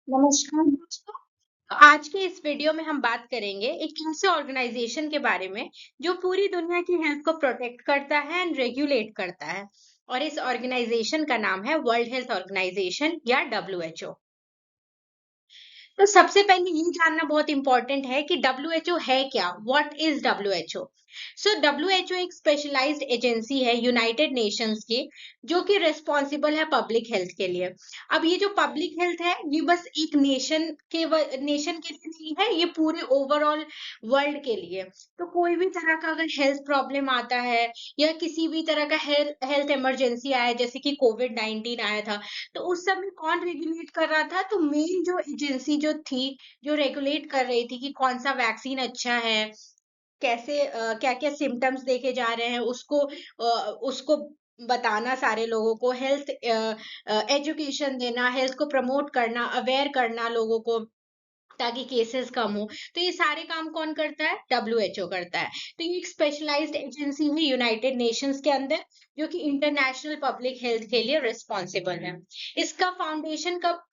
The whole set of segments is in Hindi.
नमस्कार दोस्तों। आज के इस वीडियो में हम बात करेंगे एक ऐसे ऑर्गेनाइजेशन के बारे में जो पूरी दुनिया की हेल्थ को प्रोटेक्ट करता है एंड रेगुलेट करता है। और इस ऑर्गेनाइजेशन का नाम है वर्ल्ड हेल्थ ऑर्गेनाइजेशन या डब्ल्यूएचओ। तो सबसे पहले ये जानना बहुत इंपॉर्टेंट है कि डब्ल्यूएचओ है क्या। What is WHO? So WHO एक स्पेशलाइज्ड एजेंसी है यूनाइटेड नेशंस की, जो कि रिस्पॉन्सिबल है पब्लिक हेल्थ के लिए। अब ये जो पब्लिक हेल्थ है ये बस एक नेशन के लिए नहीं है, ये पूरे ओवरऑल वर्ल्ड के लिए। तो कोई भी तरह का अगर हेल्थ प्रॉब्लम आता है या किसी भी तरह का हेल्थ इमरजेंसी आया, जैसे कि कोविड 19 आया था, तो उस समय कौन रेगुलेट कर रहा था? तो मेन जो एजेंसी जो थी, जो रेगुलेट कर रही थी कि कौन सा वैक्सीन अच्छा है, कैसे क्या-क्या सिम्पटम्स देखे जा रहे हैं, उसको बताना सारे लोगों को, हेल्थ एजुकेशन देना, हेल्थ को प्रमोट करना, अवेयर करना लोगों को, ताकि केसेस कम हो। तो ये सारे काम कौन करता है? डब्ल्यूएचओ करता है। तो ये एक स्पेशलाइज्ड एजेंसी है यूनाइटेड नेशंस के अंदर, जो कि इंटरनेशनल पब्लिक हेल्थ के लिए रिस्पॉन्सिबल है। इसका फाउंडेशन कब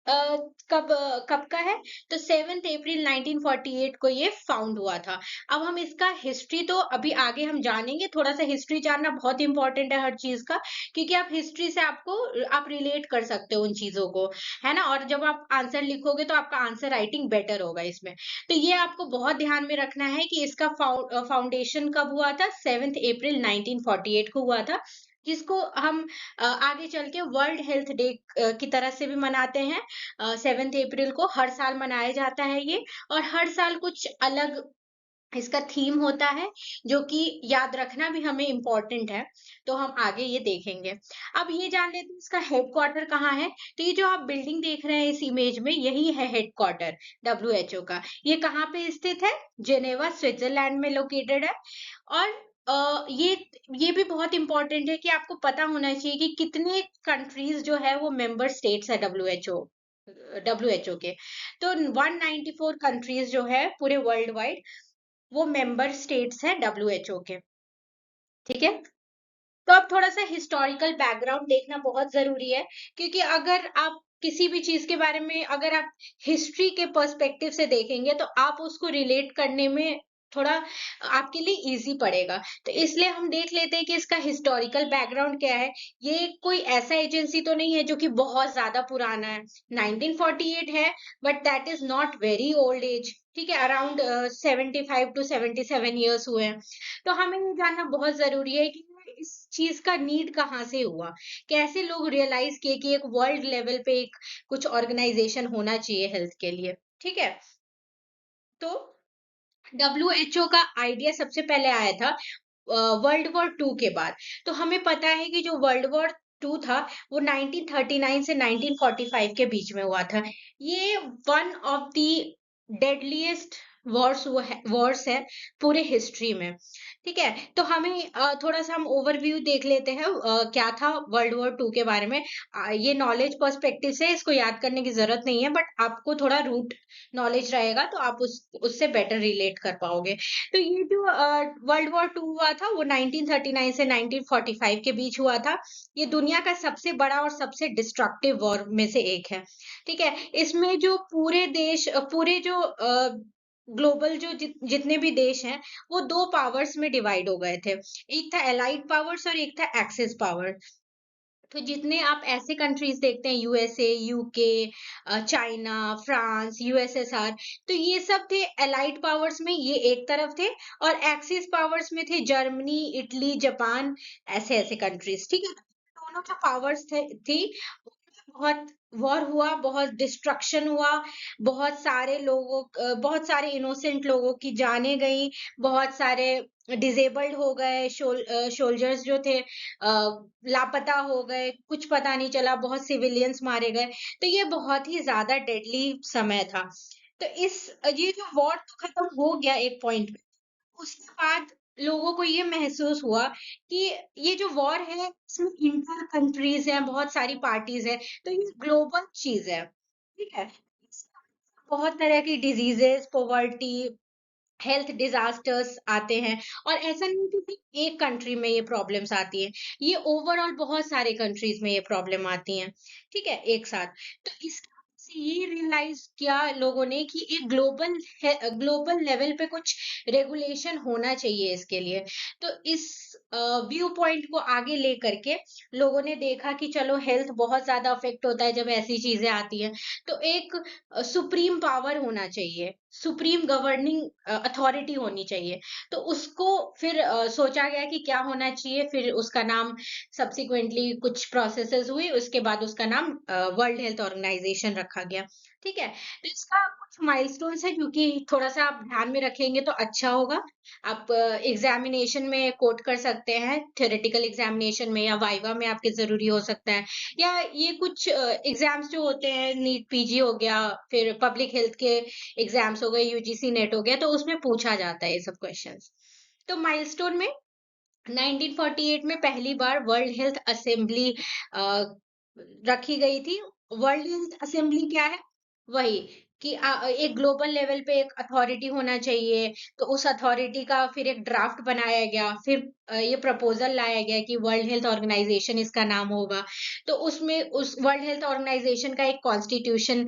का है? तो 7 अप्रैल 1948 को ये फाउंड हुआ था। अब हम इसका हिस्ट्री तो अभी आगे हम जानेंगे। थोड़ा सा हिस्ट्री जानना बहुत इंपॉर्टेंट है हर चीज का, क्योंकि आप हिस्ट्री से आप रिलेट कर सकते हो उन चीजों को, है ना? और जब आप आंसर लिखोगे तो आपका आंसर राइटिंग बेटर होगा इसमें। तो ये आपको बहुत ध्यान में रखना है कि इसका फाउंडेशन कब हुआ था? 7 अप्रैल 1948 को हुआ था, जिसको हम आगे चल के वर्ल्ड हेल्थ डे की तरह से भी मनाते हैं। 7 अप्रैल को हर साल मनाया जाता है ये। और हर साल कुछ अलग इसका थीम होता है, जो कि याद रखना भी हमें इम्पोर्टेंट है। तो हम आगे ये देखेंगे। अब ये जान लेते हैं इसका हेडक्वार्टर कहाँ है। तो ये जो आप बिल्डिंग देख रहे हैं इस इमेज में, यही है हेडक्वार्टर डब्ल्यूएचओ का। ये कहाँ पे स्थित है? जेनेवा, स्विट्जरलैंड में लोकेटेड है। और ये भी बहुत इंपॉर्टेंट है कि आपको पता होना चाहिए कि कितने कंट्रीज जो है वो मेंबर स्टेट्स है डब्ल्यूएचओ के। तो 194 कंट्रीज जो है पूरे वर्ल्ड वाइड, वो मेंबर स्टेट्स हैं डब्ल्यूएचओ के। ठीक है। तो अब थोड़ा सा हिस्टोरिकल बैकग्राउंड देखना बहुत जरूरी है, क्योंकि अगर आप किसी भी चीज के बारे में अगर आप हिस्ट्री के पर्सपेक्टिव से देखेंगे तो आप उसको रिलेट करने में थोड़ा आपके लिए इजी पड़ेगा। तो इसलिए हम देख लेते हैं कि इसका हिस्टोरिकल बैकग्राउंड क्या है। ये कोई ऐसा एजेंसी तो नहीं है जो कि बहुत ज्यादा पुराना है। 1948 है, but that is not very old age. ठीक है, अराउंड 75 to 77 ईयर्स हुए हैं। तो हमें ये जानना बहुत जरूरी है कि इस चीज का नीड कहाँ से हुआ, कैसे लोग रियलाइज किए कि एक वर्ल्ड लेवल पे एक कुछ ऑर्गेनाइजेशन होना चाहिए हेल्थ के लिए। ठीक है। तो डब्ल्यूएचओ का आइडिया सबसे पहले आया था वर्ल्ड वॉर टू के बाद। तो हमें पता है कि जो वर्ल्ड वॉर टू था वो 1939 से 1945 के बीच में हुआ था। ये one of the deadliest Wars है पूरे हिस्ट्री में। ठीक है। तो हमें थोड़ा सा हम ओवरव्यू देख लेते हैं क्या था वर्ल्ड वॉर टू के बारे में। ये नॉलेज पर्सपेक्टिव से इसको याद करने की जरूरत नहीं है, बट आपको थोड़ा रूट नॉलेज रहेगा तो आप उससे बेटर रिलेट कर पाओगे। तो ये जो वर्ल्ड वॉर टू हुआ था वो 1939 से 1945 के बीच हुआ था। ये दुनिया का सबसे बड़ा और सबसे डिस्ट्रक्टिव वॉर में से एक है। ठीक है। इसमें जो पूरे देश पूरे जो ग्लोबल जो जितने भी देश हैं, वो दो पावर्स में डिवाइड हो गए थे। एक था एलाइड पावर्स और एक था एक्सिस पावर। तो जितने आप ऐसे कंट्रीज देखते हैं, USA, UK, China, France, USSR, तो ये सब थे एलाइड पावर्स में, ये एक तरफ थे। और एक्सिस पावर्स में थे जर्मनी, इटली, जापान, ऐसे ऐसे कंट्रीज। ठीक है। दोनों जो पावर्स थी, बहुत वॉर हुआ, बहुत डिस्ट्रक्शन हुआ, बहुत सारे इनोसेंट लोगों की जानें गई, बहुत सारे डिसेबल्ड हो गए, सोल्जर्स जो थे लापता हो गए, कुछ पता नहीं चला, बहुत सिविलियंस मारे गए। तो ये बहुत ही ज्यादा डेडली समय था। तो ये जो वॉर तो खत्म हो गया एक पॉइंट पे। उसके बाद लोगों को ये महसूस हुआ कि ये जो वॉर है इसमें इंटर कंट्रीज हैं, बहुत सारी पार्टीज हैं, तो ये ग्लोबल चीज है। ठीक है। बहुत तरह की डिजीजेस, पॉवर्टी, हेल्थ डिजास्टर्स आते हैं। और ऐसा नहीं कि सिर्फ एक कंट्री में ये प्रॉब्लम्स आती हैं, ये ओवरऑल बहुत सारे कंट्रीज में ये प्रॉब्लम आती हैं। ठीक है, एक साथ। तो इससे ये रियलाइज किया लोगों ने कि एक ग्लोबल लेवल पे कुछ रेगुलेशन होना चाहिए इसके लिए। तो इस व्यू पॉइंट को आगे लेकर के लोगों ने देखा कि चलो हेल्थ बहुत ज्यादा अफेक्ट होता है जब ऐसी चीजें आती हैं, तो एक सुप्रीम पावर होना चाहिए, सुप्रीम गवर्निंग अथॉरिटी होनी चाहिए। तो उसको फिर सोचा गया कि क्या होना चाहिए, फिर उसका नाम सब्सिक्वेंटली कुछ प्रोसेसेस हुई, उसके बाद उसका नाम वर्ल्ड हेल्थ ऑर्गेनाइजेशन रखा गया। ठीक है, तो इसका कुछ माइलस्टोन्स है जो कि थोड़ा सा आप ध्यान में रखेंगे तो अच्छा होगा। आप एग्जामिनेशन में कोट कर सकते हैं, थ्योरेटिकल एग्जामिनेशन में या वाइवा में आपके जरूरी हो सकता है, या ये कुछ एग्जाम्स जो होते हैं, नीट पीजी हो गया, फिर पब्लिक हेल्थ के एग्जाम्स हो गए, यूजीसी नेट हो गया, तो उसमें पूछा जाता है ये सब क्वेश्चंस। तो माइलस्टोन में 1948 में पहली बार वर्ल्ड हेल्थ असेंबली रखी गई थी। वर्ल्ड हेल्थ असेंबली क्या है? वही कि एक ग्लोबल लेवल पे एक अथॉरिटी होना चाहिए। तो उस अथॉरिटी का फिर एक ड्राफ्ट बनाया गया, फिर ये प्रपोजल लाया गया कि वर्ल्ड हेल्थ ऑर्गेनाइजेशन इसका नाम होगा। तो उसमें उस वर्ल्ड हेल्थ ऑर्गेनाइजेशन का एक कॉन्स्टिट्यूशन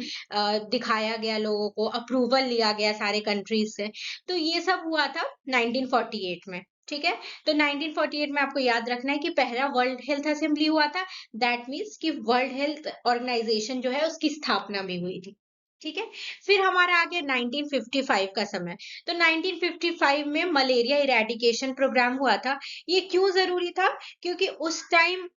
दिखाया गया, लोगों को अप्रूवल लिया गया सारे कंट्रीज से। तो ये सब हुआ था 1948 में। ठीक है, तो 1948 में आपको याद रखना है कि पहला वर्ल्ड हेल्थ असेंबली हुआ था। दैट मीन्स कि वर्ल्ड हेल्थ ऑर्गेनाइजेशन जो है उसकी स्थापना भी हुई थी। ठीक है, फिर हमारा आ गया 1955 का समय। तो 1955 में मलेरिया इरेडिकेशन प्रोग्राम हुआ था। ये क्यों जरूरी था? क्योंकि उस टाइम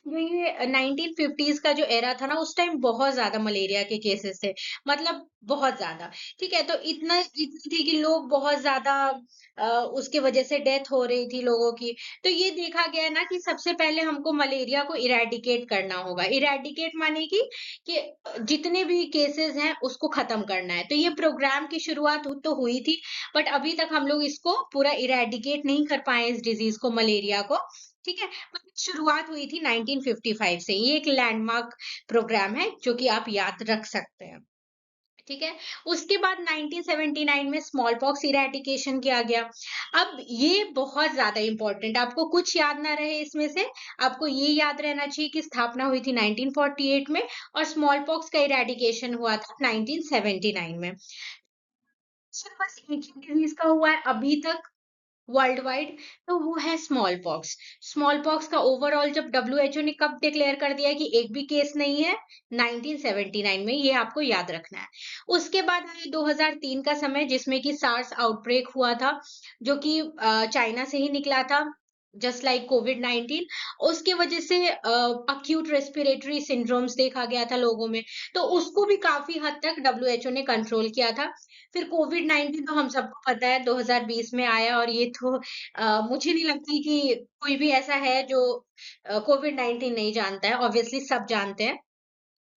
जो ये 1950s का जो एरा था ना, उस टाइम बहुत ज्यादा मलेरिया के केसेस थे, मतलब बहुत ज्यादा। ठीक है, तो इतनी थी कि लोग बहुत ज्यादा उसके वजह से डेथ हो रही थी लोगों की। तो ये देखा गया ना कि सबसे पहले हमको मलेरिया को इरेडिकेट करना होगा। इरेडिकेट माने कि जितने भी केसेस हैं उसको खत्म करना है। तो ये प्रोग्राम की शुरुआत तो हुई थी, बट अभी तक हम लोग इसको पूरा इरेडिकेट नहीं कर पाए, इस डिजीज को, मलेरिया को। ठीक है, मतलब शुरुआत हुई थी 1955 से। ये एक लैंडमार्क प्रोग्राम है जो कि आप याद रख सकते हैं। ठीक है, उसके बाद 1979 में स्मॉल पॉक्स इरेडिकेशन किया गया। अब ये बहुत ज्यादा इंपॉर्टेंट, आपको कुछ याद ना रहे इसमें से, आपको ये याद रहना चाहिए कि स्थापना हुई थी 1948 में और स्मॉल पॉक्स का इरेडिकेशन हुआ था 1979 में। सिर्फ बस एक ही डिजीज का हुआ है अभी तक वर्ल्ड वाइड, तो वो है स्मॉल पॉक्स। स्मॉल पॉक्स का ओवरऑल जब डब्ल्यूएचओ ने कब डिक्लेयर कर दिया कि एक भी केस नहीं है, 1979 में, ये आपको याद रखना है। उसके बाद आया 2003 का समय, जिसमें कि सार्स आउटब्रेक हुआ था, जो कि चाइना से ही निकला था, जस्ट लाइक कोविड 19। उसके वजह से अक्यूट रेस्पिरेटरी सिंड्रोम्स देखा गया था लोगों में, तो उसको भी काफी हद तक डब्ल्यूएचओ ने कंट्रोल किया था। फिर कोविड 19 तो हम सबको पता है 2020 में आया, और ये तो मुझे नहीं लगती कि कोई भी ऐसा है जो कोविड 19 नहीं जानता है, ऑब्वियसली सब जानते हैं।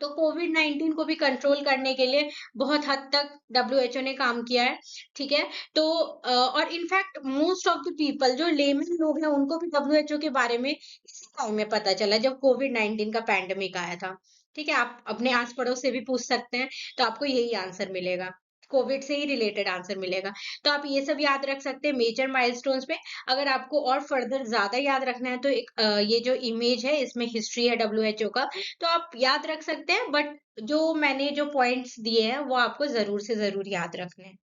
तो कोविड 19 को भी कंट्रोल करने के लिए बहुत हद तक डब्ल्यूएचओ ने काम किया है। ठीक है, तो और in fact most of the people जो लेमन लोग हैं उनको भी डब्ल्यूएचओ के बारे में इसी टाइम में पता चला जब कोविड 19 का पैंडेमिक आया था। ठीक है, आप अपने आस पड़ोस से भी पूछ सकते हैं, तो आपको यही आंसर मिलेगा, कोविड से ही रिलेटेड आंसर मिलेगा। तो आप ये सब याद रख सकते हैं मेजर माइलस्टोन्स पे। अगर आपको और फर्दर ज्यादा याद रखना है तो एक ये जो इमेज है इसमें हिस्ट्री है डब्ल्यूएचओ का, तो आप याद रख सकते हैं, बट जो मैंने जो पॉइंट्स दिए हैं वो आपको जरूर से जरूर याद रखने हैं।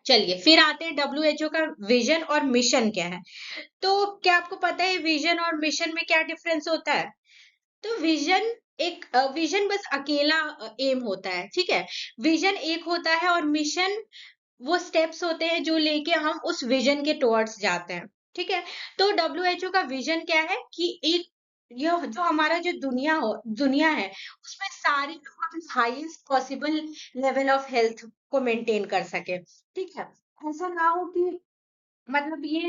चलिए, फिर आते हैं डब्ल्यूएचओ का विजन और मिशन क्या है। तो क्या आपको पता है विजन और मिशन में क्या डिफरेंस होता है? तो विजन बस अकेला एम होता है। ठीक है, विजन एक होता है, और मिशन वो स्टेप्स होते हैं जो लेके हम उस विजन के टुवर्ड्स जाते हैं। ठीक है, तो डब्ल्यूएचओ का विजन क्या है कि एक यह जो हमारा जो दुनिया है, उसमें सारे लोग अपने highest possible level of health को मेंटेन कर सके। ठीक है, ऐसा ना हो कि मतलब ये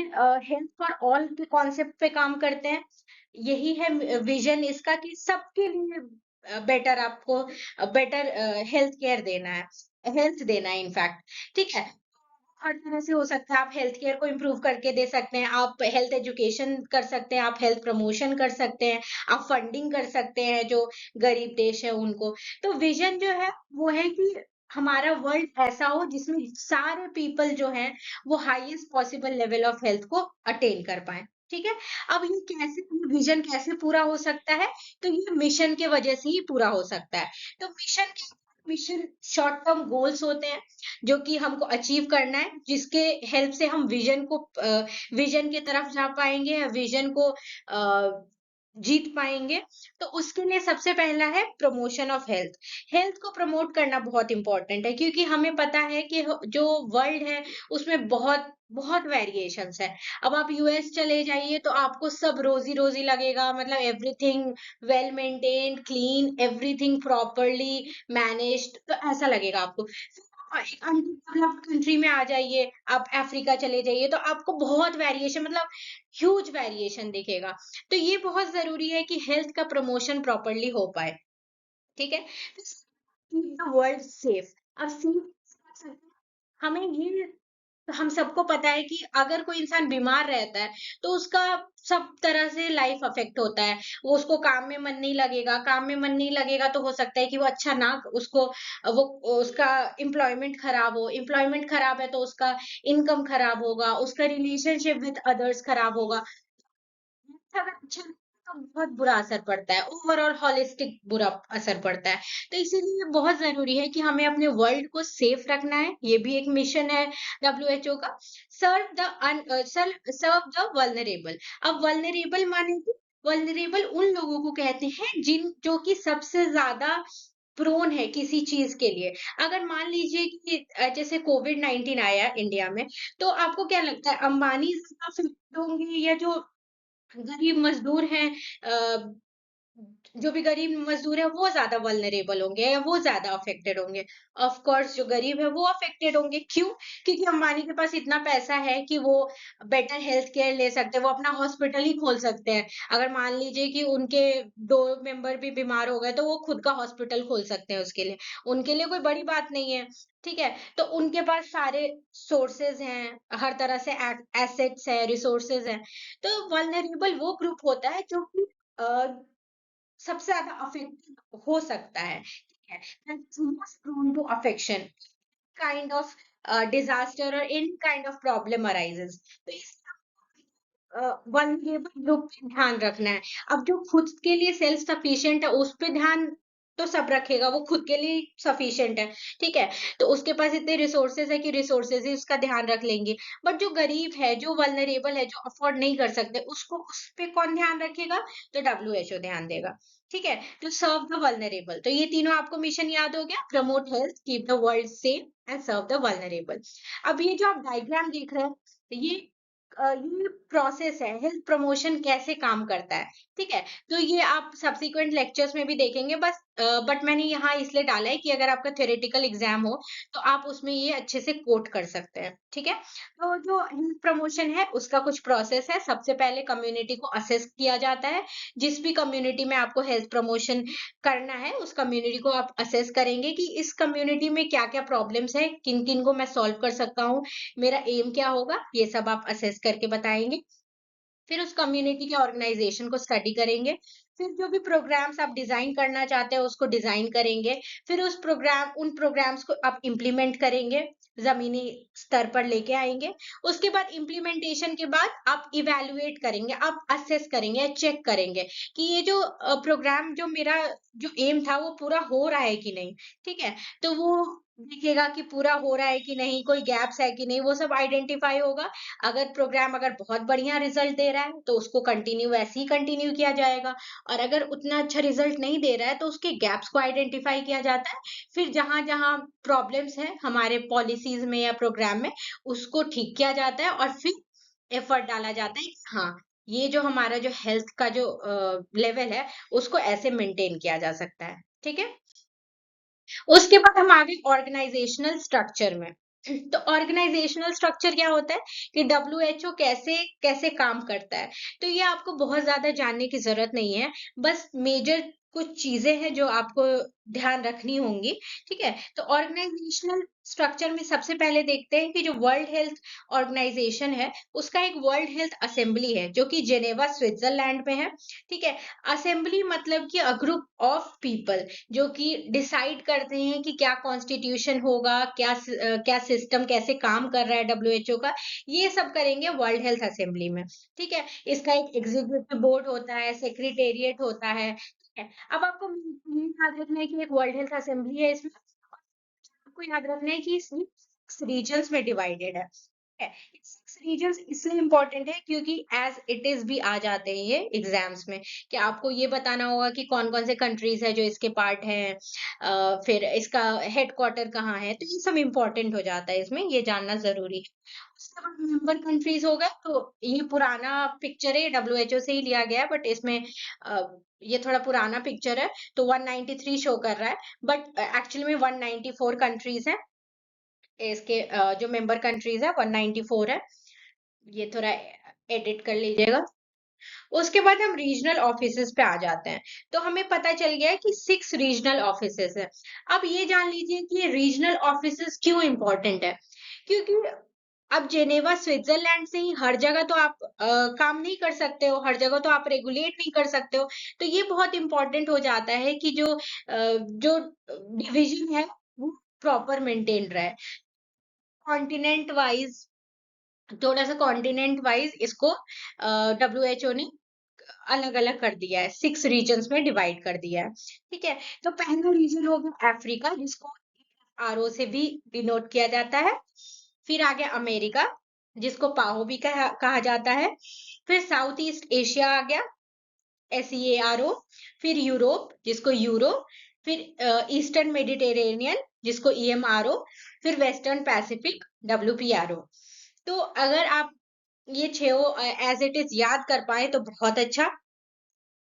हेल्थ फॉर ऑल के कॉन्सेप्ट पे काम करते हैं। यही है विजन इसका कि सबके लिए बेटर, आपको बेटर हेल्थ केयर देना है, हेल्थ देना है इनफैक्ट। ठीक है, हर तरह से हो सकता है, आप हेल्थ केयर को इम्प्रूव करके दे सकते हैं, आप हेल्थ एजुकेशन कर सकते हैं, आप हेल्थ प्रमोशन कर सकते हैं, आप फंडिंग कर सकते हैं जो गरीब देश है उनको। तो विजन जो है वो है कि हमारा वर्ल्ड ऐसा हो जिसमें सारे पीपल जो हैं वो highest possible level of health को अटेन कर पाए। ठीक है? अब ये कैसे, विज़न कैसे पूरा हो सकता है? तो ये मिशन के वजह से ही पूरा हो सकता है। तो मिशन शॉर्ट टर्म गोल्स होते हैं, जो कि हमको अचीव करना है, जिसके हेल्प से हम विज़न की तरफ जा पाएँगे, या विज़न को जीत पाएँगे। तो उसके लिए सबसे पहला है प्रमोशन ऑफ हेल्थ। हेल्थ को प्रमोट करना बहुत इम्पोर्टेंट है, क्योंकि हमें पता है कि जो वर्ल्ड है, उसमें बहुत बहुत वेरिएशंस है। अब आप यूएस चले जाइए तो आपको सब रोज़ी-रोज़ी लगेगा, मतलब everything well maintained, clean, everything properly managed, तो ऐसा लगेगा आपको। एक अनडेवलप्ड कंट्री में आ जाइए, आप अफ्रीका चले जाइए तो आपको बहुत वेरिएशन, मतलब ह्यूज वेरिएशन दिखेगा। तो ये बहुत ज़रूरी है कि हेल्थ का प्रमोशन प्रॉपर्ली हो पाए, ठीक है? Keep the world safe. अब सेफ हमें ये, हम सबको पता है कि अगर कोई इंसान बीमार रहता है तो उसका सब तरह से लाइफ अफेक्ट होता है। वो, उसको काम में मन नहीं लगेगा, काम में मन नहीं लगेगा तो हो सकता है कि वो अच्छा ना उसको वो उसका एम्प्लॉयमेंट खराब हो, एम्प्लॉयमेंट खराब है तो उसका इनकम खराब होगा, उसका रिलेशनशिप विद अदर्स खराब होगा। अगर अच्छा नहीं है, तो बहुत बुरा असर पड़ता है, ओवरऑल होलिस्टिक बुरा असर पड़ता है। तो इसीलिए बहुत ज़रूरी है कि हमें अपने वर्ल्ड को सेफ रखना है, ये भी एक मिशन है डब्ल्यूएचओ का। Serve the vulnerable. अब वल्नरेबल माने कि वल्नरेबल उन लोगों को कहते हैं जो कि सबसे ज़्यादा प्रोन है किसी चीज़ के लिए। अगर मान लीजिए कि जैसे कोविड-19 आया इंडिया में, तो आपको क्या लगता है, अंबानी ज़्यादा अफ़ेक्टेड होंगे, या जो गरीब मज़दूर हैं, जो भी गरीब मज़दूर है वो ज़्यादा वल्नरेबल होंगे, या वो ज़्यादा अफ़ेक्टेड होंगे? ऑफ़ कोर्स जो गरीब है वो अफ़ेक्टेड होंगे, क्यों? क्योंकि अंबानी के पास इतना पैसा है कि वो बेटर हेल्थ केयर ले सकते हैं, वो अपना हॉस्पिटल ही खोल सकते हैं। अगर मान लीजिए कि उनके 2 मेंबर भी बीमार हो गए, तो वो खुद का हॉस्पिटल खोल सकते हैं उसके लिए। उनके लिए कोई बड़ी बात नहीं है, ठीक है? तो उनके पास सारे सोर्सेज़ हैं, हर तरह से एसेट्स हैं, रिसोर्सेज़ हैं। तो वल्नरेबल वो ग्रुप होता है जो कि अ, सबसे ज़्यादा अफेक्टेड हो सकता है, ठीक है? That's most prone to affection, kind of disaster और any kind of problem arises. तो इस वल्नरेबल ग्रुप पे ध्यान रखना है। अब जो खुद के लिए सेल्फ सफिशिएंट है, उस पे ध्यान तो सब रखेगा, वो खुद के लिए सफिशिएंट है, ठीक है? तो उसके पास इतने रिसोर्सेज़ है कि रिसोर्सेज़ ही उसका ध्यान रख लेंगे। बट जो गरीब है, जो वल्नरेबल है, जो अफोर्ड नहीं कर सकते, उसको, उस पे कौन ध्यान रखेगा? तो डब्ल्यूएचओ ध्यान देगा, ठीक है? तो सर्व द वल्नरेबल, तो ये तीनों आपको मिशन याद हो गया? Promote health, keep the world safe and serve the vulnerable. अब ये जो आप डायग्राम देख रहे हैं, ये ये प्रोसेस है, हेल्थ प्रमोशन कैसे काम करता है, ठीक है? तो ये आप सब्सीक्वेंट लेक्चर्स में भी देखेंगे, बस बट मैंने यहाँ इसलिए डाला है कि अगर आपका थ्योरेटिकल एग्जाम हो, तो आप उसमें ये अच्छे से कोट कर सकते हैं, ठीक है? तो जो हेल्थ प्रमोशन है, उसका कुछ प्रोसेस है। सबसे पहले कम्युनिटी को असेस किया जाता है। जिस भी कम्युनिटी में आपको हेल्थ प्रमोशन करना है, उस कम्युनिटी को आप असेस करेंगे कि इस कम्युनिटी में क्या-क्या प्रॉब्लम्स हैं, किन-किन को मैं सॉल्व कर सकता हूँ, मेरा एम क्या होगा, ये सब आप असेस करके बताएँगे। फिर उस कम्युनिटी के ऑर्गेनाइजेशन को स्टडी करेंगे। फिर जो भी प्रोग्राम्स आप डिज़ाइन करना चाहते हैं, उसको डिज़ाइन करेंगे। फिर उन प्रोग्राम्स को आप इम्प्लीमेंट करेंगे, ज़मीनी स्तर पर लेके आएँगे। उसके बाद इम्प्लीमेंटेशन के बाद आप इवैल्यूएट करेंगे, आप असेस करेंगे, चेक करेंगे कि ये जो प्रोग्राम, जो मेरा जो एम था, वो पूरा हो रहा है कि नहीं, ठीक है? तो वो दिखेगा कि पूरा हो रहा है कि नहीं, कोई गैप्स है कि नहीं, वो सब आइडेंटिफ़ाई होगा। अगर बहुत बढ़िया रिजल्ट दे रहा है, तो उसको कंटिन्यू वैसे ही कंटिन्यू किया जाएगा, और अगर उतना अच्छा रिजल्ट नहीं दे रहा है, तो उसके गैप्स को आइडेंटिफाई किया जाता है। फिर जहां-जहां प्रॉब्लम्स हैं हमारे पॉलिसीज में या प्रोग्राम में, उसको ठीक किया जाता है, और फिर एफर्ट डाला जाता है कि हाँ, ये जो हमारा जो हेल्थ का जो लेवल है, उसको ऐसे मेंटेन किया जा सकता है, ठीक है? उसके बाद हम आगे ऑर्गेनाइजेशनल स्ट्रक्चर में। तो ऑर्गेनाइजेशनल स्ट्रक्चर क्या होता है कि डब्ल्यूएचओ कैसे कैसे काम करता है। तो ये आपको बहुत ज्यादा जानने की जरूरत नहीं है, बस मेजर कुछ चीजें हैं जो आपको ध्यान रखनी होंगी। ठीक है, तो ऑर्गेनाइजेशनल स्ट्रक्चर में सबसे पहले देखते हैं कि जो वर्ल्ड हेल्थ ऑर्गेनाइजेशन है उसका एक वर्ल्ड हेल्थ असेंबली है जो कि जेनेवा स्विट्जरलैंड में है। ठीक है, असेंबली मतलब कि अ ग्रुप ऑफ पीपल जो कि डिसाइड करते हैं कि क्या कॉन्स्टिट्यूशन होगा, क्या सिस्टम कैसे काम कर रहा है डब्ल्यूएचओ का, ये सब करेंगे वर्ल्ड हेल्थ असेंबली में। ठीक है, इसका एक एग्जीक्यूटिव बोर्ड होता है, सेक्रेटेरिएट होता है। है। अब आपको ये याद रखना है कि एक वर्ल्ड हेल्थ असेंबली है इसमें, आपको याद रखना है कि इसमें 6 रीजन्स में डिवाइडेड है। ठीक है, 6 रीजन्स इसलिए इंपॉर्टेंट है क्योंकि एज इट इज भी आ जाते हैं ये एग्जाम्स में, कि आपको ये बताना होगा कि कौन कौन से कंट्रीज है जो इसके पार्ट हैं, फिर इसका हेडक्वार्टर कहाँ है, तो ये सब इंपॉर्टेंट हो जाता है इसमें, ये जानना जरूरी है। उसके बाद मेंबर कंट्रीज होगा, तो ये पुराना पिक्चर है, डब्ल्यूएचओ से ही लिया गया है, बट इसमें ये थोड़ा पुराना पिक्चर है, तो 193 शो कर रहा है, बट एक्चुअली में 194 कंट्रीज है। इसके जो मेंबर कंट्रीज है 194 है। ये थोड़ा एडिट कर लीजिएगा। उसके बाद हम रीजनल ऑफिसेस पे आ जाते हैं। तो हमें पता चल गया है कि 6 रीजनल ऑफिसेस है। अब ये जान लीजिए कि रीजनल ऑफिसेस क्यों इंपॉर्टेंट है, क्योंकि अब जेनेवा स्विट्जरलैंड से ही हर जगह तो आप काम नहीं कर सकते हो, हर जगह तो आप रेगुलेट नहीं कर सकते हो। तो ये बहुत इंपॉर्टेंट हो जाता है कि जो डिवीजन है वो प्रॉपर मेंटेन रहे। कॉन्टिनेंट वाइज, थोड़ा सा कॉन्टिनेंट वाइज इसको डब्ल्यूएचओ ने अलग अलग कर दिया है, 6 रीजन्स में डिवाइड कर दिया है। ठीक है, तो पहला रीजन हो गया अफ्रीका, जिसको आरओ से भी डिनोट किया जाता है। फिर आ गया अमेरिका, जिसको पाहो भी कहा जाता है। फिर साउथ ईस्ट एशिया आ गया, SEARO। फिर यूरोप, जिसको यूरो। फिर ईस्टर्न मेडिटेरेनियन, जिसको EMRO। फिर वेस्टर्न पैसिफिक, WPRO। तो अगर आप ये छह एज इट इज याद कर पाए तो बहुत अच्छा।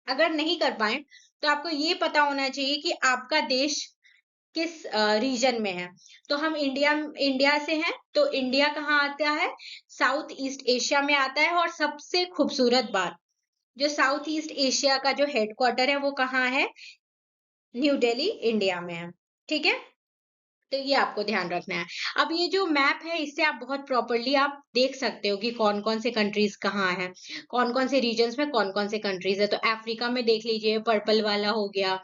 अगर नहीं कर पाए तो आपको ये पता होना चाहिए कि आपका देश किस रीजन में है। तो हम इंडिया इंडिया से हैं, तो इंडिया कहाँ आता है, साउथ ईस्ट एशिया में आता है। और सबसे खूबसूरत बात, जो साउथ ईस्ट एशिया का जो हेडक्वार्टर है वो कहाँ है, न्यू दिल्ली इंडिया में है। ठीक है, तो ये आपको ध्यान रखना है। अब ये जो मैप है इससे आप बहुत प्रॉपरली आप देख सकते हो कि कौन कौन से कंट्रीज कहाँ हैं, कौन कौन से रीजन्स में कौन कौन से कंट्रीज है। तो अफ्रीका में देख लीजिए, पर्पल वाला हो गया।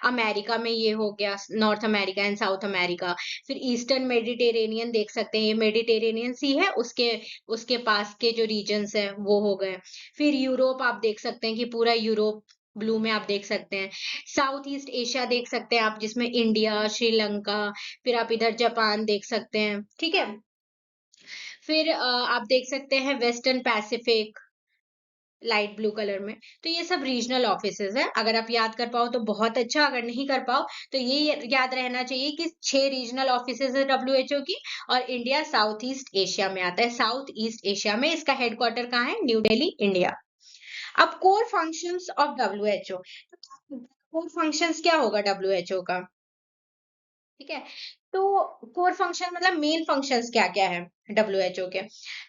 अमेरिका में ये हो गया, north America and south America. फिर ईस्टर्न मेडिटेरेनियन देख सकते हैं, ये मेडिटेरेनियन सी है, उसके उसके पास के जो रीजन्स है वो हो गए। फिर यूरोप आप देख सकते हैं कि पूरा यूरोप ब्लू में आप देख सकते हैं। साउथ ईस्ट एशिया देख सकते हैं आप, जिसमें इंडिया, श्रीलंका, फिर आप इधर जापान देख सकते हैं। ठीक है, फिर आप देख सकते हैं western Pacific, light blue colour में। तो ये सब रीजनल ऑफिसेज है। अगर आप याद कर पाओ तो बहुत अच्छा, अगर नहीं कर पाओ तो ये याद रहना चाहिए कि 6 रीजनल ऑफिसेज है डब्ल्यूएचओ की, और इंडिया साउथ ईस्ट एशिया में आता है। साउथ ईस्ट एशिया में इसका हेडक्वार्टर कहाँ है, न्यू दिल्ली इंडिया। अब core functions of WHO, core functions क्या होगा डब्ल्यूएचओ का। ठीक है, तो कोर फंक्शन मतलब मेन फंक्शंस क्या क्या है डब्ल्यूएचओ के।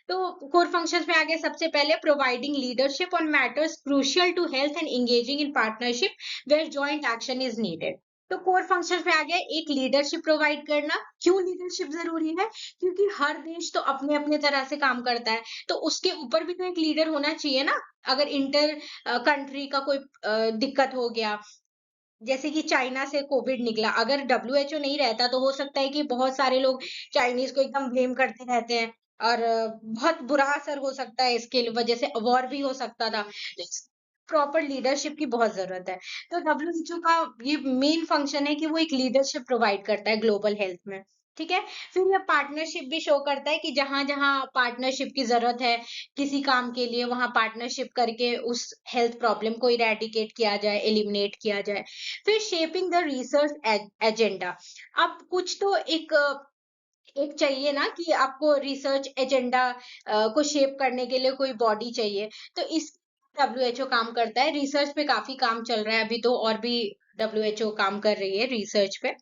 तो कोर फंक्शंस में आगे सबसे पहले providing leadership on matters crucial to health and engaging in partnership where joint action is needed. तो कोर फंक्शंस में आ गया एक लीडरशिप प्रोवाइड करना। क्यों लीडरशिप जरूरी है, क्योंकि हर देश तो अपने अपने तरह से काम करता है, तो उसके ऊपर भी तो एक लीडर होना चाहिए ना। अगर इंटर कंट्री का कोई दिक्कत हो गया, जैसे कि चाइना से कोविड निकला, अगर डब्ल्यूएचओ नहीं रहता तो हो सकता है कि बहुत सारे लोग चाइनीज को एकदम ब्लेम करते रहते हैं, और बहुत बुरा असर हो सकता है, इसके वजह से वॉर भी हो सकता था। प्रॉपर लीडरशिप की बहुत जरूरत है। तो डब्ल्यूएचओ का ये मेन फंक्शन है कि वो एक लीडरशिप प्रोवाइड करता है ग्लोबल हेल्थ में। ठीक है, फिर ये पार्टनरशिप भी शो करता है कि जहां जहां पार्टनरशिप की जरूरत है किसी काम के लिए, वहां पार्टनरशिप करके उस हेल्थ प्रॉब्लम को इरेडिकेट किया जाए, एलिमिनेट किया जाए। फिर शेपिंग द रिसर्च एजेंडा। अब कुछ तो एक चाहिए ना कि आपको रिसर्च एजेंडा को शेप करने के लिए कोई बॉडी चाहिए। तो इस डब्ल्यूएचओ काम करता है, रिसर्च पे काफी काम चल रहा है अभी तो, और भी डब्ल्यूएचओ काम कर रही है रिसर्च पे।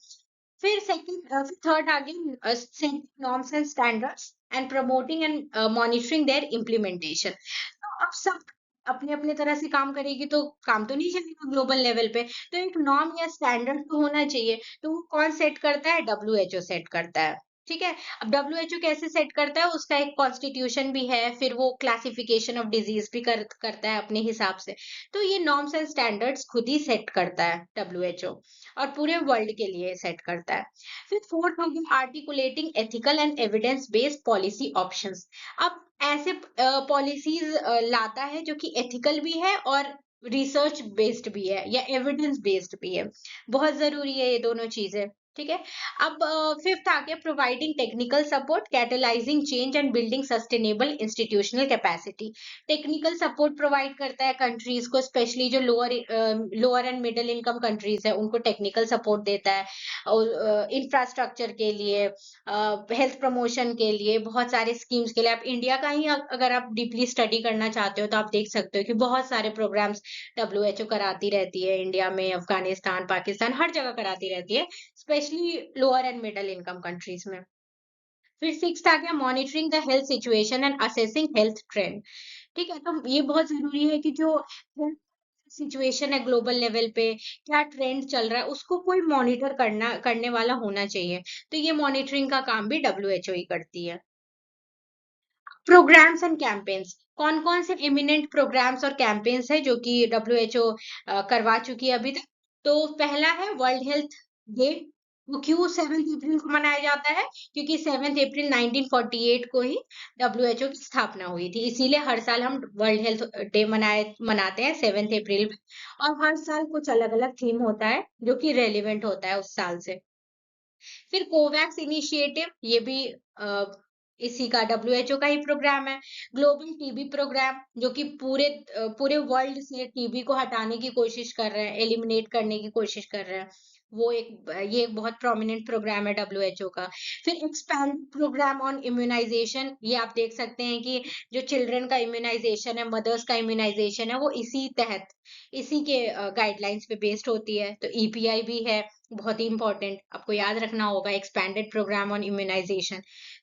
फिर सेकंड थर्ड आ गया setting norms and standards and promoting and monitoring their implementation. तो अब सब अपने अपने तरह से काम करेगी तो काम तो नहीं चलेगा ग्लोबल लेवल पे। तो एक नॉर्म या स्टैंडर्ड तो होना चाहिए। तो वो कौन सेट करता है? डब्ल्यूएचओ सेट करता है। ठीक है। अब डब्ल्यूएचओ कैसे सेट करता है? उसका एक कॉन्स्टिट्यूशन भी है, फिर वो क्लासिफिकेशन ऑफ डिजीज भी करता है अपने हिसाब से। तो ये नॉर्म्स एंड स्टैंडर्ड्स खुद ही सेट करता है डब्ल्यूएचओ, और पूरे वर्ल्ड के लिए सेट करता है। फिर फोर्थ हो गया articulating ethical and evidence based policy options. अब ऐसे पॉलिसीज लाता है जो कि एथिकल भी है और रिसर्च बेस्ड भी है या एविडेंस बेस्ड भी है। बहुत जरूरी है ये दोनों चीजें। ठीक है। अब फिफ्थ आ गया providing technical support, catalysing change and building sustainable institutional capacity. Technical support provide करता है कंट्रीज को, स्पेशली जो lower and middle income countries है उनको टेक्निकल सपोर्ट देता है, और इंफ्रास्ट्रक्चर के लिए, हेल्थ प्रमोशन के लिए, बहुत सारे स्कीम्स के लिए। आप इंडिया का ही अगर आप डीपली स्टडी करना चाहते हो तो आप देख सकते हो कि बहुत सारे प्रोग्राम्स डब्ल्यूएचओ कराती रहती है इंडिया में, अफगानिस्तान, पाकिस्तान, हर जगह कराती रहती है, specially lower and middle income countries में। फिर सिक्स्थ आ गया monitoring the health situation and assessing health trend. ठीक है। तो ये बहुत जरूरी है कि जो सिचुएशन है ग्लोबल लेवल पे, क्या ट्रेंड चल रहा है, उसको कोई मॉनिटर करने वाला होना चाहिए। तो ये मॉनिटरिंग का काम भी डब्ल्यूएचओ ही करती है। प्रोग्राम्स एंड कैंपेन्स, कौन कौन से इमिनेंट प्रोग्राम्स और कैंपेन्स है जो कि डब्ल्यूएचओ करवा चुकी है अभी तक? तो पहला है वर्ल्ड हेल्थ डे। वो क्यों 7 अप्रैल को मनाया जाता है? क्योंकि 7 अप्रैल 1948 को ही डब्ल्यूएचओ की स्थापना हुई थी, इसीलिए हर साल हम वर्ल्ड हेल्थ डे मनाते हैं 7 अप्रैल में। और हर साल कुछ अलग अलग थीम होता है जो कि रेलिवेंट होता है उस साल से। फिर कोवैक्स इनिशिएटिव, ये भी अ, इसी का डब्ल्यूएचओ का ही प्रोग्राम है। ग्लोबल टीबी प्रोग्राम, जो कि पूरे वर्ल्ड से टीबी को हटाने की कोशिश कर रहे हैं, एलिमिनेट करने की कोशिश कर रहे हैं। ये एक बहुत प्रोमिनेंट प्रोग्राम है डब्ल्यूएचओ का। फिर एक्सपैंड प्रोग्राम ऑन इम्यूनाइजेशन, ये आप देख सकते हैं कि जो चिल्ड्रन का इम्यूनाइजेशन है, मदर्स का इम्यूनाइजेशन है, वो इसी के गाइडलाइंस पे बेस्ड होती है। तो ईपीआई भी है, बहुत ही इंपॉर्टेंट, आपको याद रखना होगा, एक्सपैंडेड प्रोग्राम ऑन इम्यूनाइजेशन।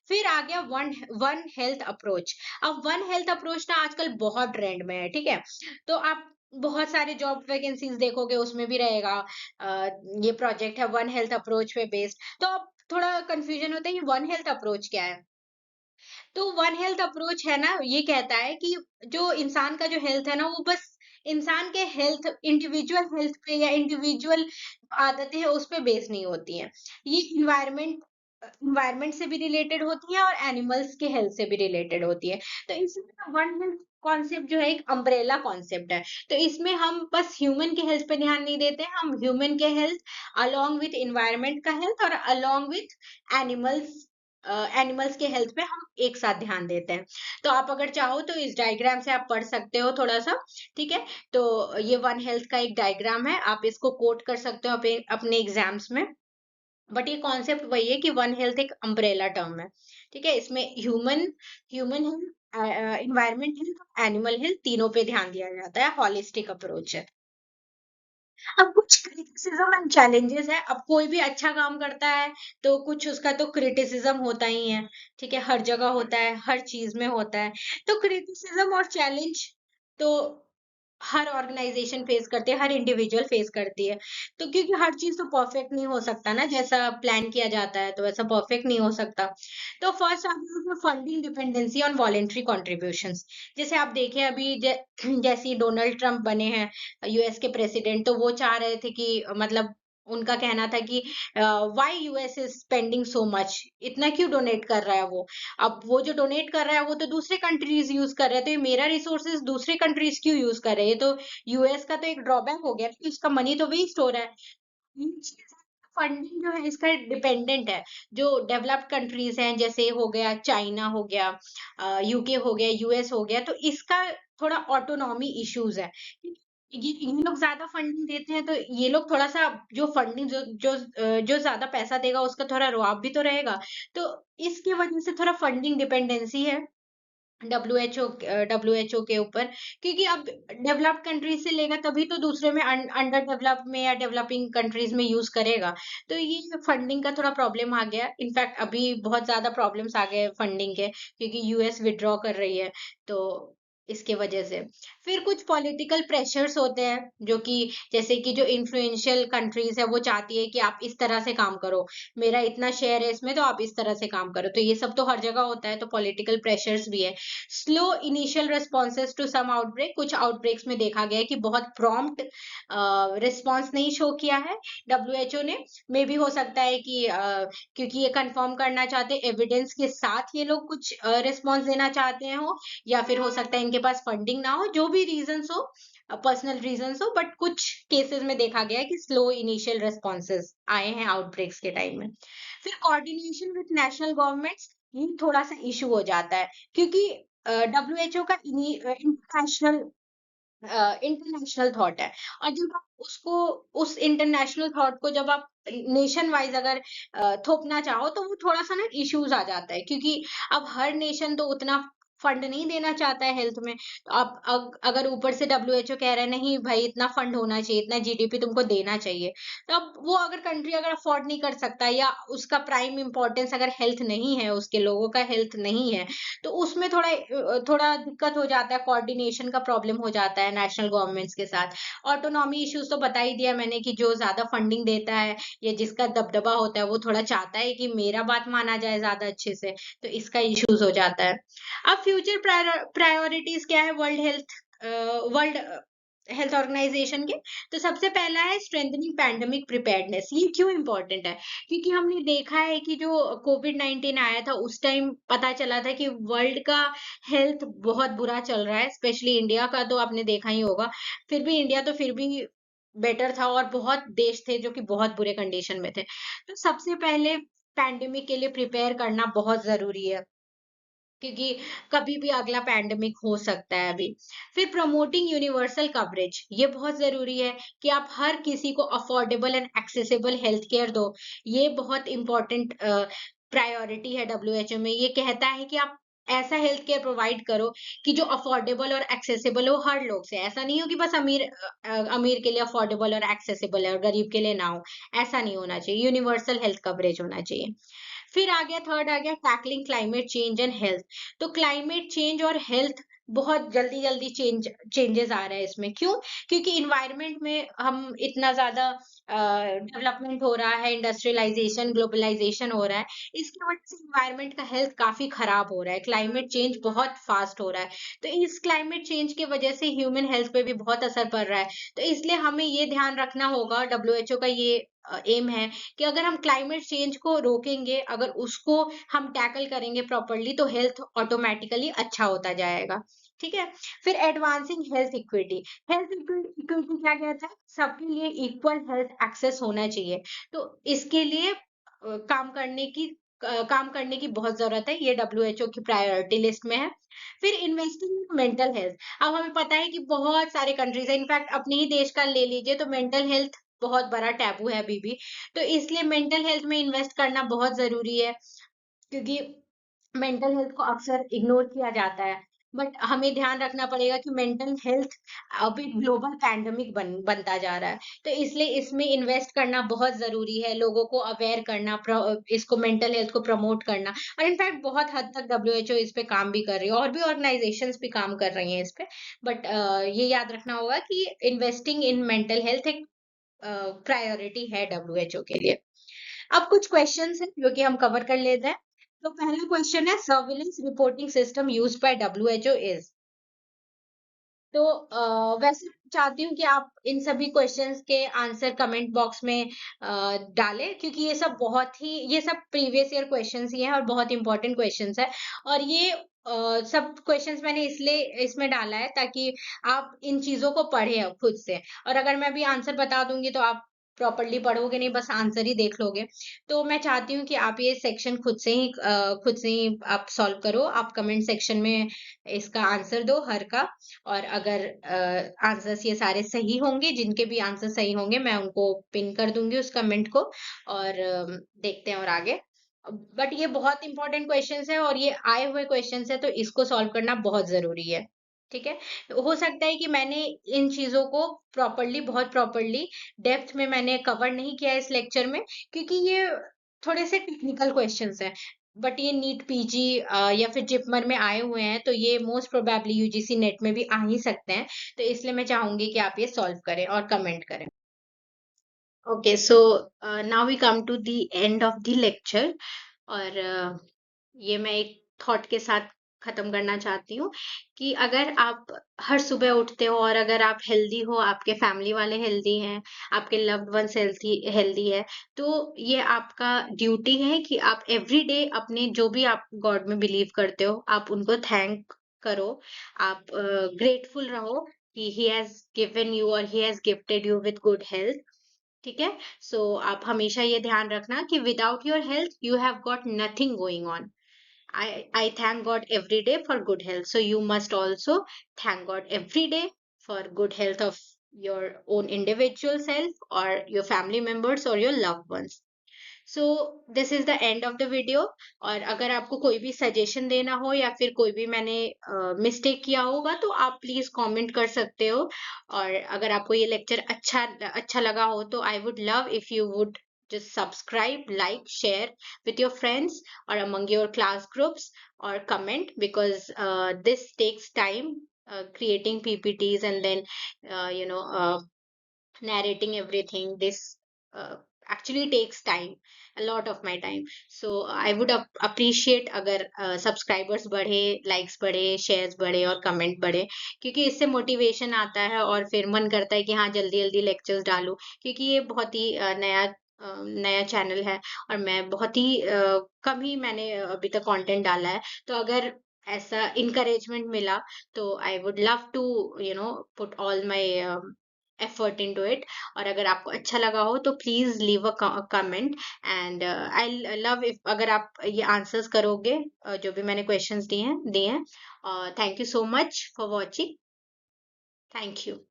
फिर आ गया वन वन हेल्थ अप्रोच। अब वन हेल्थ अप्रोच ना आजकल बहुत ट्रेंड में है। ठीक है। तो आप बहुत सारे जॉब वैकेंसीज देखोगे, उसमें भी रहेगा ये प्रोजेक्ट है वन हेल्थ अप्रोच पे बेस्ड। तो अब थोड़ा कंफ्यूजन होता है कि वन हेल्थ अप्रोच क्या है। तो वन हेल्थ अप्रोच है ना, ये कहता है कि जो इंसान का जो हेल्थ है ना, वो बस इंसान के हेल्थ, इंडिविजुअल हेल्थ पे या इंडिविजुअल आदतें हैं उस पे बेस नहीं होती हैं। ये इन्वायरमेंट से भी रिलेटेड होती है और एनिमल्स के हेल्थ से भी रिलेटेड होती है। तो इसमें वन हेल्थ कॉन्सेप्ट जो है एक अम्ब्रेला कॉन्सेप्ट है। तो इसमें हम बस ह्यूमन के हेल्थ पे ध्यान नहीं देते हैं, हम ह्यूमन के हेल्थ अलोंग विथ इन्वायरमेंट का हेल्थ और अलोंग विथ एनिमल्स एनिमल्स के हेल्थ पे हम एक साथ ध्यान देते हैं। तो आप अगर चाहो तो इस डायग्राम से आप पढ़ सकते हो थोड़ा सा। ठीक है। तो ये वन हेल्थ का एक डायग्राम है, आप इसको कोट कर सकते हो अपने एग्जाम्स में। बट ये कॉन्सेप्ट वही है कि वन हेल्थ एक अम्ब्रेला टर्म है। ठीक है। इसमें human health, environment health, animal health, तीनों पे ध्यान दिया जाता है, हॉलिस्टिक अप्रोच है। अब कुछ क्रिटिसिज्म एंड चैलेंजेस है। अब कोई भी अच्छा काम करता है तो कुछ उसका तो क्रिटिसिज्म होता ही है। ठीक है। हर जगह होता है, हर चीज में होता है। तो क्रिटिसिज्म और चैलेंज तो हर ऑर्गेनाइजेशन फेस करती है, हर इंडिविजुअल फेस करती है। तो क्योंकि हर चीज तो परफेक्ट नहीं हो सकता ना, जैसा प्लान किया जाता है तो वैसा परफेक्ट नहीं हो सकता। तो फर्स्ट आती है funding dependency on voluntary contributions. जैसे आप देखें अभी जैसे ही डोनाल्ड ट्रंप बने हैं यूएस के प्रेसिडेंट, तो वो चाह रहे थे कि मतलब उनका कहना था कि why US is spending so much, इतना क्यों डोनेट कर रहा है वो। अब वो जो डोनेट कर रहा है वो तो दूसरे कंट्रीज यूज कर रहे हैं, तो ये मेरा रिसोर्सेज दूसरे कंट्रीज क्यों यूज कर रहे हैं, ये तो यूएस का तो एक ड्रॉबैक हो गया कि उसका मनी तो वेस्ट हो रहा है। फंडिंग जो है इसका डिपेंडेंट है। जो डेवलप्ड कंट्रीज हैं, जैसे हो गया चाइना, हो गया यूके, हो गया यूएस, हो गया, तो इसका थोड़ा ऑटोनॉमी इश्यूज है। ये लोग ज्यादा फंडिंग देते हैं तो ये लोग थोड़ा सा जो फंडिंग जो ज्यादा पैसा देगा उसका थोड़ा रुआब भी तो रहेगा। तो इसकी वजह से थोड़ा फंडिंग डिपेंडेंसी है डब्ल्यूएचओ के ऊपर। क्योंकि अब डेवलप्ड कंट्रीज से लेगा तभी तो दूसरे में अंडर डेवलप में या डेवलपिंग कंट्रीज में यूज करेगा। तो ये फंडिंग का थोड़ा प्रॉब्लम आ गया। इनफैक्ट अभी बहुत ज्यादा प्रॉब्लम्स आ गए फंडिंग के, क्योंकि यूएस विड्रॉ कर रही है। तो इसके वजह से। फिर कुछ पॉलिटिकल प्रेशर्स होते हैं जो कि जैसे कि जो इन्फ्लुएंशियल कंट्रीज़ है वो चाहती है कि आप इस तरह से काम करो, मेरा इतना शेयर है इसमें तो आप इस तरह से काम करो। तो ये सब तो हर जगह होता है, तो पॉलिटिकल प्रेशर्स भी है। Slow initial responses to some outbreak, कुछ आउटब्रेक्स में देखा गया है कि बहुत प्रॉम्प्ट रिस्पॉन्स नहीं शो किया है डब्ल्यूएचओ ने। मे बी हो सकता है कि क्योंकि ये कन्फर्म करना चाहते हैं एविडेंस के साथ ये लोग कुछ रिस्पॉन्स देना चाहते हो, या फिर हो सकता है इनके पास फंडिंग ना हो, जो भी रीजंस हो, पर्सनल रीजंस हो, बट कुछ केसेस में देखा गया है कि स्लो इनिशियल रिस्पॉन्सेज आए हैं आउटब्रेक्स के टाइम में। फिर कोऑर्डिनेशन विद नेशनल गवर्नमेंट्स, ये थोड़ा सा इशू हो जाता है क्योंकि डब्ल्यूएचओ का इंटरनेशनल इंटरनेशनल थॉट है, और जब आप उसको उस इंटरनेशनल थॉट को जब आप नेशन वाइज अगर थोपना चाहो तो वो थोड़ा सा ना इश्यूज आ जाता है, क्योंकि अब हर नेशन तो उतना फंड नहीं देना चाहता है हेल्थ में। तो आप अगर ऊपर से डब्ल्यूएचओ कह रहा है नहीं भाई इतना फंड होना चाहिए, इतना जीडीपी तुमको देना चाहिए, तो अब वो अगर कंट्री अगर अफोर्ड नहीं कर सकता, या उसका प्राइम इंपॉर्टेंस अगर हेल्थ नहीं है, उसके लोगों का हेल्थ नहीं है, तो उसमें थोड़ा दिक्कत हो जाता है, कोऑर्डिनेशन का प्रॉब्लम हो जाता है नेशनल गवर्नमेंट्स के साथ। ऑटोनॉमी इश्यूज तो बता ही दिया मैंने कि जो ज्यादा फंडिंग देता है या जिसका दबदबा होता है वो थोड़ा चाहता है कि मेरा बात माना जाए ज्यादा अच्छे से, तो इसका इश्यूज हो जाता है। अब फ्यूचर प्रायोरिटीज क्या है वर्ल्ड हेल्थ ऑर्गेनाइजेशन के? तो सबसे पहला है स्ट्रेंथनिंग पैंडेमिक प्रिपेयर्डनेस। ये क्यों इंपॉर्टेंट है? क्योंकि हमने देखा है कि जो कोविड-19 आया था उस टाइम पता चला था कि वर्ल्ड का हेल्थ बहुत बुरा चल रहा है, स्पेशली इंडिया का तो आपने देखा ही होगा। फिर भी इंडिया तो फिर भी बेटर था, और बहुत देश थे जो कि बहुत बुरे कंडीशन में थे। तो सबसे पहले पैंडेमिक के लिए प्रिपेयर करना बहुत जरूरी है, क्योंकि कभी भी अगला पैंडेमिक हो सकता है अभी। फिर प्रमोटिंग यूनिवर्सल कवरेज, ये बहुत ज़रूरी है कि आप हर किसी को affordable and accessible health care दो। ये बहुत इम्पोर्टेंट प्रायोरिटी है डब्ल्यूएचओ में। ये कहता है कि आप ऐसा हेल्थ केयर प्रोवाइड करो कि जो अफोर्डेबल और एक्सेसिबल हो हर लोग से। ऐसा नहीं हो कि बस अमीर के लिए अफोर्डेबल और एक्सेसिबल है और गरीब के लिए ना हो। ऐसा नहीं होना चाहिए, यूनिवर्सल हेल्थ कवरेज होना चाहिए। फिर आ गया थर्ड, आ गया tackling climate change and health. तो क्लाइमेट चेंज और हेल्थ बहुत जल्दी जल्दी चेंजेस आ रहा है इसमें। क्यों? क्योंकि इन्वायरमेंट में हम इतना ज्यादा डेवलपमेंट हो रहा है, इंडस्ट्रियलाइजेशन ग्लोबलाइजेशन हो रहा है, इसकी वजह से इन्वायरमेंट का हेल्थ काफी खराब हो रहा है, क्लाइमेट चेंज बहुत फास्ट हो रहा है। तो इस क्लाइमेट चेंज की वजह से ह्यूमन हेल्थ पे भी बहुत असर पड़ रहा है। तो इसलिए हमें ये ध्यान रखना होगा, डब्ल्यूएचओ का ये एम है कि अगर हम क्लाइमेट चेंज को रोकेंगे, अगर उसको हम टैकल करेंगे प्रॉपर्ली, तो हेल्थ ऑटोमेटिकली अच्छा होता जाएगा। ठीक है? फिर advancing health equity. Health equity क्या कहता है? सबके लिए इक्वल हेल्थ एक्सेस होना चाहिए। तो इसके लिए काम करने की बहुत जरूरत है, ये डब्ल्यूएचओ की प्रायोरिटी लिस्ट में है। फिर इन्वेस्टिंग इन मेंटल हेल्थ। अब हमें पता है कि बहुत सारे कंट्रीज है, इनफैक्ट अपने ही देश का ले लीजिए तो मेंटल हेल्थ बहुत बड़ा टैबू है अभी भी। तो इसलिए मेंटल हेल्थ में इन्वेस्ट करना बहुत ज़रूरी है, क्योंकि मेंटल हेल्थ को अक्सर इग्नोर किया जाता है। बट हमें ध्यान रखना पड़ेगा कि मेंटल हेल्थ अभी ग्लोबल पैंडेमिक बनता जा रहा है। तो इसलिए इसमें इन्वेस्ट करना बहुत ज़रूरी है, लोगों को अवेयर करना, इसको मेंटल हेल्थ को प्रमोट करना। और इनफैक्ट बहुत हद तक डब्ल्यूएचओ इस पे काम भी कर रही है, और भी ऑर्गेनाइजेशंस भी काम कर रही हैं इस पे। बट ये याद रखना होगा कि इन्वेस्टिंग इन मेंटल हेल्थ एक प्रायोरिटी है डब्ल्यूएचओ के लिए। अब कुछ क्वेश्चंस हैं जो कि हम कवर कर लेते हैं। तो पहला क्वेश्चन है, surveillance reporting system used by WHO is. तो वैसे चाहती हूँ कि आप इन सभी क्वेश्चंस के आंसर कमेंट बॉक्स में डालें, क्योंकि ये सब प्रीवियस ईयर क्वेश्चंस ही हैं और बहुत इंपॉर्टेंट क्वेश्चंस है। और ये सब क्वेश्चंस मैंने इसलिए इसमें डाला है ताकि आप इन चीजों को पढ़ें अब खुद से। और अगर मैं अभी आंसर बता दूंगी तो आप प्रॉपर्ली पढ़ोगे नहीं, बस आंसर ही देख लोगे। तो मैं चाहती हूँ कि आप ये सेक्शन खुद से ही आप सॉल्व करो। आप कमेंट सेक्शन में इसका आंसर दो हर का। और अगर आंसर्स ये सारे सही होंगे, जिनके भी आंसर सही होंगे मैं उनको पिन कर दूंगी उस कमेंट को। और देखते हैं और आगे। बट ये बहुत इंपॉर्टेंट क्वेश्चंस है और ये आए हुए क्वेश्चंस है, तो इसको सॉल्व करना बहुत जरूरी है। ठीक है? हो सकता है कि मैंने इन चीजों को बहुत प्रॉपर्ली डेप्थ में मैंने कवर नहीं किया इस लेक्चर में, क्योंकि ये थोड़े से टेक्निकल क्वेश्चंस हैं। बट ये नीट पीजी या फिर जिपमर में आए हुए हैं, तो ये मोस्ट प्रोबेबली यूजीसी नेट में भी आ ही सकते हैं। तो इसलिए मैं चाहूंगी कि आप ये सॉल्व करें और कमेंट करें। Okay, so now we come to the end of the lecture. और ये मैं एक थॉट के साथ खत्म करना चाहती हूँ कि अगर आप हर सुबह उठते हो और अगर आप हेल्दी हो, आपके फैमिली वाले हेल्दी हैं, आपके लव्ड वंस हेल्थी हेल्दी है, तो ये आपका ड्यूटी है कि आप एवरी डे अपने जो भी आप गॉड में बिलीव करते हो, आप उनको थैंक करो। आप ग्रेटफुल रहो कि ही हैज गिवन यू और he has gifted you with good health. ठीक है। सो आप हमेशा ये ध्यान रखना कि without your health you have got nothing going on. I thank God every day for good health. So you must also thank God every day for good health of your own individual self or your family members or your loved ones. So this is the end of the video. और अगर आपको कोई भी सजेशन देना हो या फिर कोई भी मैंने मिस्टेक किया होगा तो आप प्लीज कमेंट कर सकते हो। और अगर आपको ये लेक्चर अच्छा अच्छा लगा हो तो I would love if you would just subscribe, like, share with your friends or among your class groups, or comment, because this takes time, creating ppts and then narrating everything. This actually takes time, a lot of my time. So I would appreciate अगर सब्सक्राइबर्स बढ़े, लाइक्स बढ़े, शेयर्स बढ़े और कमेंट बढ़े, क्योंकि इससे मोटिवेशन आता है और फिर मन करता है कि हाँ जल्दी जल्दी लेक्चर्स डालूं, क्योंकि ये बहुत ही नया चैनल है और मैं बहुत ही कम ही मैंने अभी तक कंटेंट डाला है। तो अगर ऐसा इनकरेजमेंट मिला तो I would love to put all my effort into it. और अगर आपको अच्छा लगा हो तो please leave a comment. And I love if अगर आप ये आंसर्स करोगे जो भी मैंने क्वेश्चंस दिए हैं। Thank you so much for watching. Thank you.